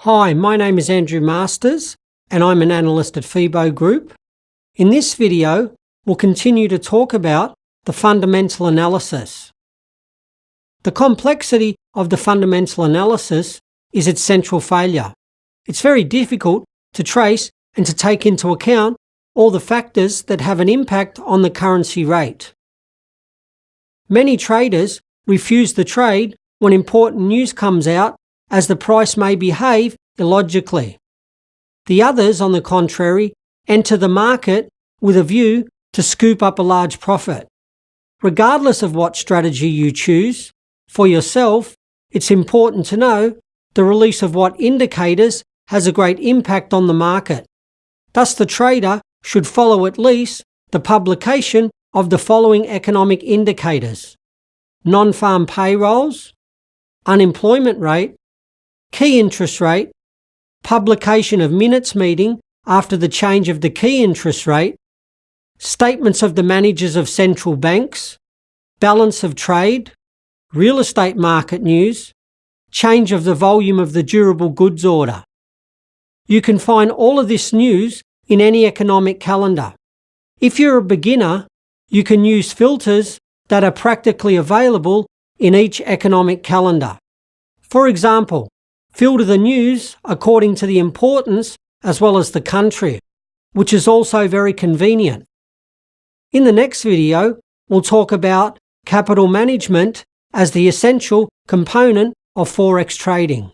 Hi, my name is Andrew Masters and I'm an analyst at FIBO Group. In this video, we'll continue to talk about the fundamental analysis. The complexity of the fundamental analysis is its central failure. It's very difficult to trace and to take into account all the factors that have an impact on the currency rate. Many traders refuse the trade when important news comes out, as the price may behave illogically. The others, on the contrary, enter the market with a view to scoop up a large profit. Regardless of what strategy you choose, for yourself, it's important to know the release of what indicators has a great impact on the market. Thus, the trader should follow at least the publication of the following economic indicators: non-farm payrolls, unemployment rate, key interest rate, publication of minutes meeting after the change of the key interest rate, statements of the managers of central banks, balance of trade, real estate market news, change of the volume of the durable goods order. You can find all of this news in any economic calendar. If you're a beginner, you can use filters that are practically available in each economic calendar. For example, filter the news according to the importance as well as the country, which is also very convenient. In the next video, we'll talk about capital management as the essential component of Forex trading.